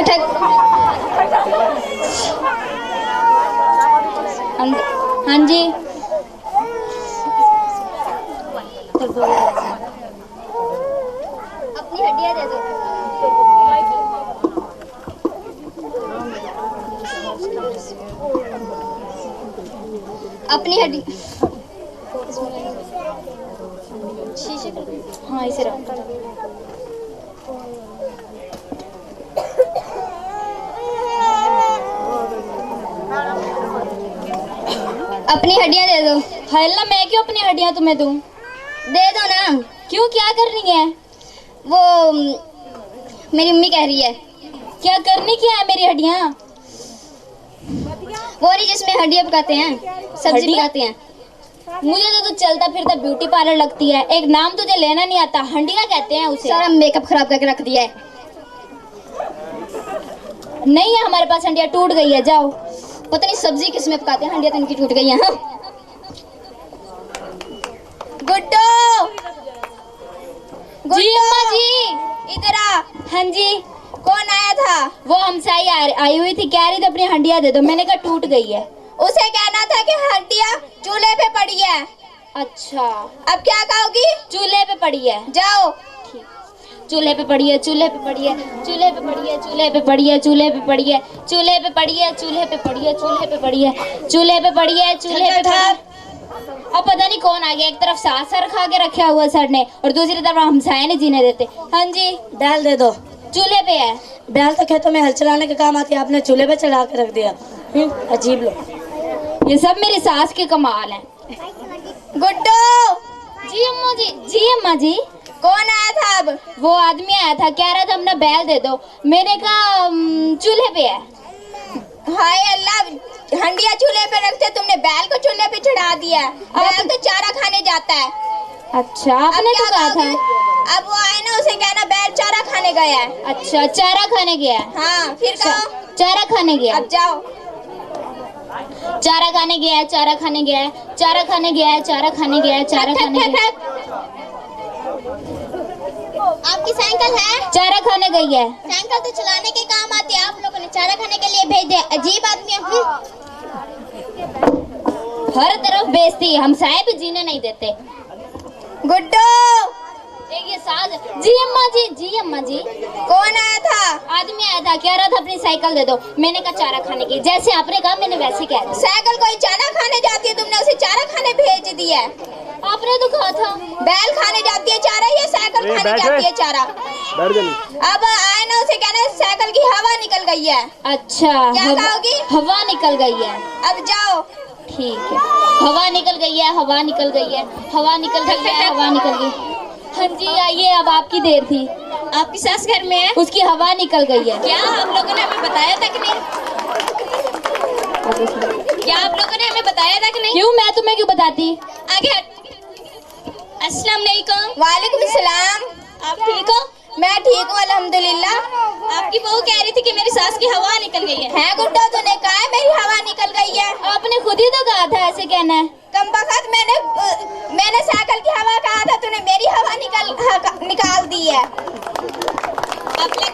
ठक ठक। हाँ जी, अपनी हड्डियाँ दे दो। अपनी हड्डी शीशे का, हाँ इसे रख। अपनी हड्डियाँ दे दो। हल्ला मैं क्यों अपनी हड्डियां तुम्हें दूं? दे दो ना। क्यों, क्या करनी है? वो मेरी मम्मी कह रही है। क्या करनी क्या है मेरी हड्डियां? वो नहीं जिसमें हड्डियाँ पकाते हैं, सब्जी हड्डियाँ? पकाते हैं। मुझे तो तू चलता फिरता ब्यूटी पार्लर लगती है, एक नाम तुझे लेना नहीं आता, हंडिया कहते हैं उसे। सारा मेकअप खराब करके रख दिया है। नहीं है हमारे पास हंडिया, टूट गई है, जाओ। पता नहीं सब्जी किसमें पकाते हैं, हंडिया तो इनकी टूट गई है। हाँ? गुड्डो, जी अम्मा जी। इधर आ। हाँ जी, कौन आया था? वो हमसाई आई हुई थी, कह रही थी अपनी हंडिया दे दो, मैंने कहा टूट गई है। उसे कहना था कि हड्डियाँ चूल्हे पे पड़ी है। अच्छा, अब क्या कहोगी? चूल्हे पे पड़ी है। जाओ। चूल्हे पे पड़ी है, चूल्हे पे पड़ी है, चूल्हे पे पड़ी है, चूल्हे पे पड़ी है, चूल्हे पे पड़ी है, चूल्हे पे पड़ी है, चूल्हे पे पड़ी है, चूल्हे पे पड़ी है, चूल्हे पे पड़ी है, चूल्हे पे पड़ी है। अब पता नहीं कौन आ गया, एक तरफ सास सर खा के रखा हुआ सर ने और दूसरी तरफ हमसाए नहीं जीने देते। हाँ जी, बैल दे दो। चूल्हे पे है। बैल तो खेतों में हल चलाने के काम आती है, आपने चूल्हे पे चढ़ा के रख दिया। अजीब लोग। ये सब मेरी सास के कमाल हैं। गुड्डो, जी अम्मा जी। जी अम्मा जी। कौन आया था अब? वो आदमी आया था, कह रहा था अपना बैल दे दो, मैंने कहा चूल्हे पे है। हाय अल्लाह, हंडिया चूल्हे पे रखते, तुमने बैल को चूल्हे पे चढ़ा दिया। बैल तो चारा खाने जाता है। अच्छा, आपने तो कहा था। अब वो आए ना, उसे कहना बैल चारा खाने गया है। अच्छा, चारा खाने गया है। हाँ, फिर कहो। चारा खाने गया। अब जाओ। चारा खाने गया है, चारा खाने गया है, चारा खाने गया है, चारा खाने गया है, चारा खाने गया है। आपकी साइकिल है? चारा खाने गई है। साइकिल तो चलाने के काम आती है, आप लोगों ने चारा खाने के लिए भेज दिया। अजीब आदमी है। हर तरफ बेइज्जती, हमसाए भी जीने नहीं देते। गुड्डो, एक ये साज। जी अम्मा जी। जी अम्मा जी। कौन आया था? आदमी आया था, कह रहा था अपनी साइकिल दे दो, मैंने कहा चारा खाने की, जैसे आपने कहा मैंने वैसे कह दिया। साइकिल कोई चारा खाने जाती है, तुमने उसे चारा खाने भेज दिया है। आपने तो कहा था बैल खाने जाती है चारा, ये साइकिल खाने जाती है चारा। अब आए ना, उसे कहना साइकिल की हवा निकल गई है। अच्छा, क्या कहोगी? हवा निकल गई है। अब जाओ। ठीक है, हवा निकल गई है, हवा निकल गई है, हवा निकल गई है, हवा निकल गई। हाँ जी आइए, अब आपकी देर थी। आपकी सास घर में है? उसकी हवा निकल गई है। क्या हम लोगों ने हमें बताया था कि नहीं? क्या आप लोगों ने हमें बताया था कि नहीं? क्यों, मैं तुम्हें क्यों बताती? आगे हट। अस्सलाम वालेकुम। वालेकुम सलाम। आप ठीक हो? मैं ठीक हूँ अल्हम्दुलिल्लाह। आपकी बहू कह रही थी कि मेरी सास की हवा निकल गई है। गुड्डा, तूने कहा है मेरी हवा निकल गई है? आपने खुद ही तो कहा था ऐसे कहना है। कमबख्त, मैंने साइकिल की हवा कहा था, तूने मेरी हवा निकाल दी है। अब लगता है